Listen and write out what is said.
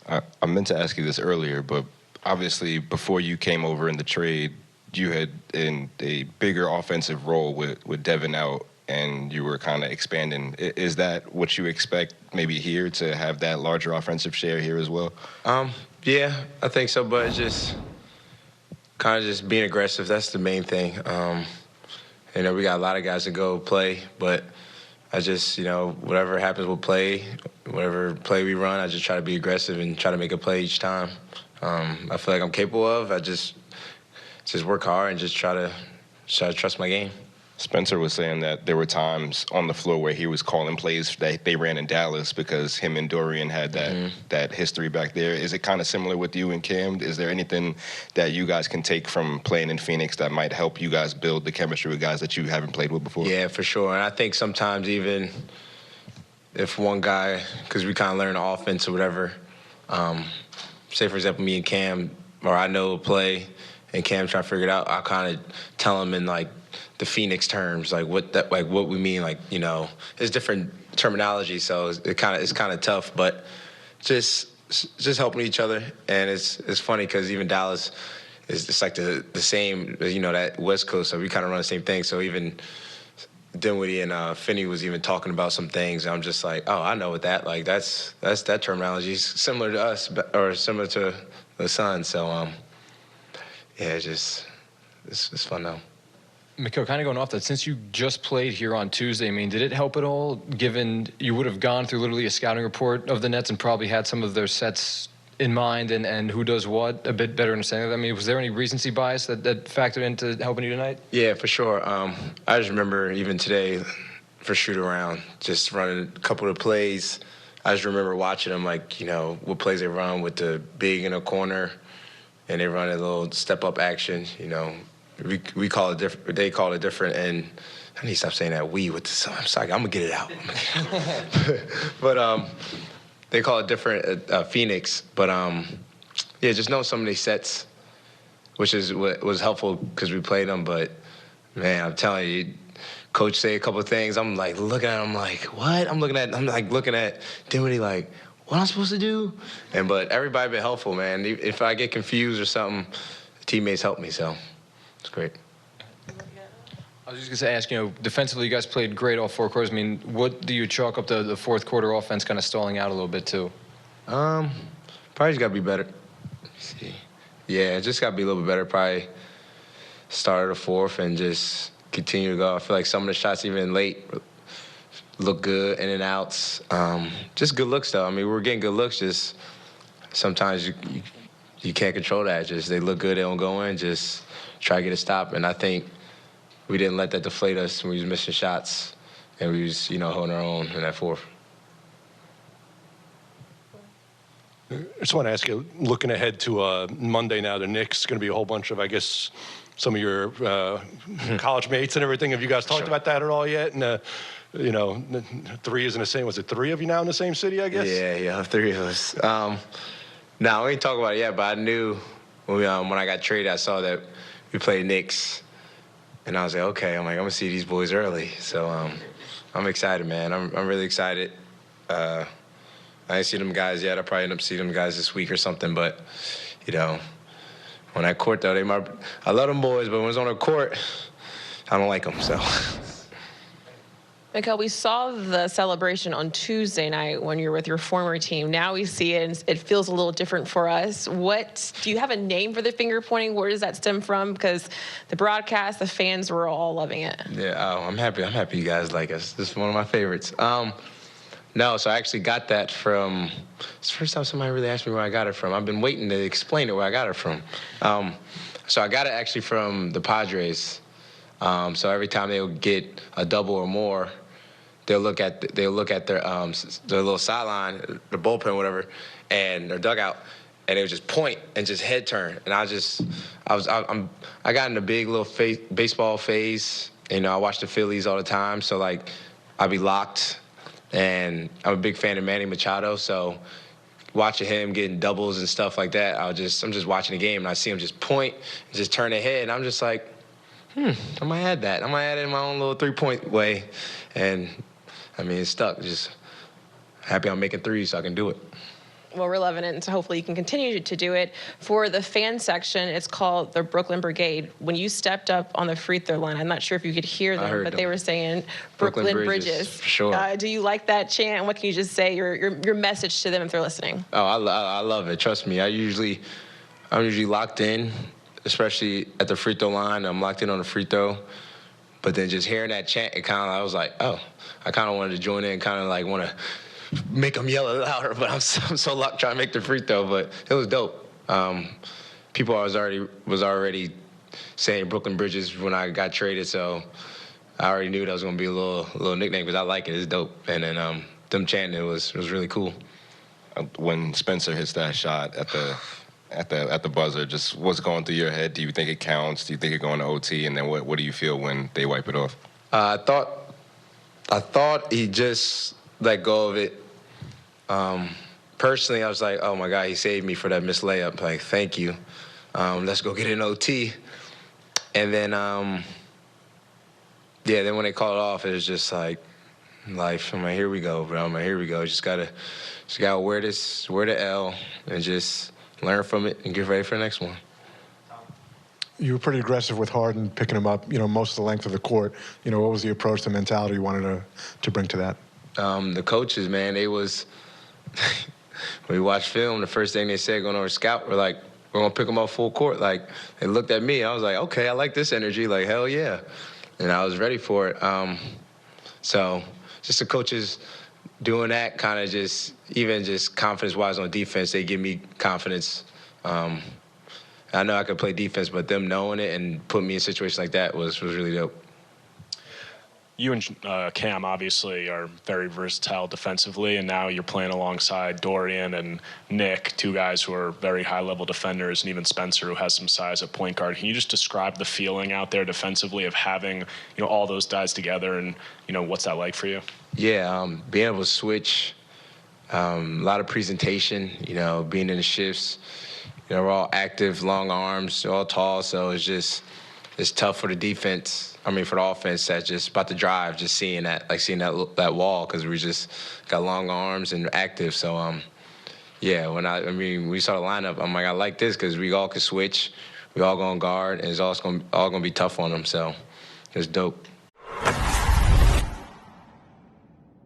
I meant to ask you this earlier, but obviously before you came over in the trade, you had in a bigger offensive role with Devin out, and you were kind of expanding. Is that what you expect maybe here to have that larger offensive share here as well? Yeah, I think so, but it's just kind of just being aggressive. That's the main thing. We got a lot of guys to go play, but I just, whatever happens, we'll play. Whatever play we run, I just try to be aggressive and try to make a play each time. I feel like I'm capable of. I just work hard and just try to trust my game. Spencer was saying that there were times on the floor where he was calling plays that they ran in Dallas because him and Dorian had that history back there. Is it kind of similar with you and Cam? Is there anything that you guys can take from playing in Phoenix that might help you guys build the chemistry with guys that you haven't played with before? Yeah, for sure. And I think sometimes even if one guy, because we kind of learn the offense or whatever, say, for example, me and Cam, or I know a play and Cam trying to figure it out, I kind of tell him in, the Phoenix terms, what we mean, there's different terminology, so it's kind of tough, but just helping each other. And it's funny because even Dallas it's like the same, that West Coast, so we kind of run the same thing. So even Dinwiddie and Finney was even talking about some things, and I'm just like, oh, I know what that, that's that terminology is similar to us, or similar to the Sun. So yeah, it's fun though. Mikal, kind of going off that, since you just played here on Tuesday, did it help at all, given you would have gone through literally a scouting report of the Nets and probably had some of their sets in mind and who does what, a bit better understanding? Was there any recency bias that factored into helping you tonight? Yeah, for sure. I just remember even today for shoot-around, just running a couple of plays. I just remember watching them, what plays they run with the big in a corner, and they run a little step-up action, We call it different. They call it different, and I need to stop saying that. We with the. I'm sorry. I'm gonna get it out. But they call it different at Phoenix. But yeah, just know some of these sets, which is what was helpful because we played them. But man, I'm telling you, coach say a couple of things. I'm looking at him what? I'm looking at Dinwiddie what am I supposed to do? But everybody been helpful, man. If I get confused or something, teammates help me. So. It's great. I was just going to ask, defensively, you guys played great all four quarters. What do you chalk up the fourth quarter offense kind of stalling out a little bit to? Probably just got to be better. Let's see. Yeah, just got to be a little bit better. Probably start of the fourth and just continue to go. I feel like some of the shots, even late, look good, in and outs. Just good looks, though. We're getting good looks. Just sometimes you can't control that. Just they look good, they don't go in. Just try to get a stop, and I think we didn't let that deflate us when we was missing shots, and we was, holding our own in that fourth. I just want to ask you, looking ahead to Monday now, the Knicks, going to be a whole bunch of, I guess, some of your college mates and everything. Have you guys talked about that at all yet? And, three is in the same, was it three of you now in the same city, I guess? Yeah, three of us. No, we ain't talk about it yet, but I knew when I got traded, I saw that we played Knicks, and I was like, okay, I'm going to see these boys early. So I'm excited, man. I'm really excited. I ain't seen them guys yet. I'll probably end up seeing them guys this week or something. But, on that court, though, I love them boys, but when it's on the court, I don't like them, so. Mikal, we saw the celebration on Tuesday night when you're with your former team. Now we see it, and it feels a little different for us. Do you have a name for the finger pointing? Where does that stem from? Because the broadcast, the fans were all loving it. Yeah, I'm happy. I'm happy you guys like us. This is one of my favorites. No, so I actually got that from. It's the first time somebody really asked me where I got it from. I've been waiting to explain it where I got it from. So I got it actually from the Padres. So every time they would get a double or more, they'll look at their little sideline, the bullpen, whatever, and their dugout, and they would just point and just head turn. And I got in a big little baseball phase. I watch the Phillies all the time, so I'd be locked. And I'm a big fan of Manny Machado, so watching him getting doubles and stuff like that, I'm just watching the game, and I see him just point and just turn ahead, and I'm just like, I might add that. I might add it in my own little three-point way. And, it stuck. Just happy I'm making threes so I can do it. Well, we're loving it, and so hopefully you can continue to do it. For the fan section, it's called the Brooklyn Brigade. When you stepped up on the free throw line, I'm not sure if you could hear them, but they were saying Brooklyn Bridges. For sure. Do you like that chant? And what can you just say, your message to them if they're listening? Oh, I love it. Trust me. I'm usually locked in, especially at the free throw line. I'm locked in on the free throw. But then just hearing that chant, I was like, oh, I kind of wanted to join in, kind of like want to make them yell it louder, but I'm so locked trying to make the free throw, but it was dope. People was already saying Brooklyn Bridges when I got traded, so I already knew that was gonna be a little nickname because I like it. It's dope, and then them chanting it was really cool. When Spencer hits that shot at the buzzer, just what's going through your head? Do you think it counts? Do you think it's going to OT? And then what do you feel when they wipe it off? I thought he just let go of it. Personally, I was like, oh my God, he saved me for that missed layup. Like, thank you. Let's go get an OT. And then, then when they called it off, it was just like life. I'm like, here we go, bro. I'm like, here we go. Just gotta wear the L and just learn from it and get ready for the next one. You were pretty aggressive with Harden, picking him up, most of the length of the court. What was the approach, the mentality you wanted to bring to that? The coaches, man, they was when we watched film, the first thing they said going over scout, we're like, we're gonna pick him up full court. Like, they looked at me, I was like, okay, I like this energy, like, hell yeah. And I was ready for it. So just the coaches doing that kind of even confidence-wise on defense, they give me confidence. I know I could play defense, but them knowing it and putting me in a situation like that was really dope. You and Cam obviously are very versatile defensively, and now you're playing alongside Dorian and Nick, two guys who are very high-level defenders, and even Spencer, who has some size at point guard. Can you just describe the feeling out there defensively of having all those guys together, and what's that like for you? Yeah, being able to switch, a lot of presentation, being in the shifts. We're all active, long arms, they're all tall, so it's tough for the defense. For the offense that's just about to drive, just seeing that wall, because we just got long arms and active. So, when we saw the lineup, I'm like, I like this because we all can switch, we all gonna guard, and it's all gonna be tough on them. So, it's dope.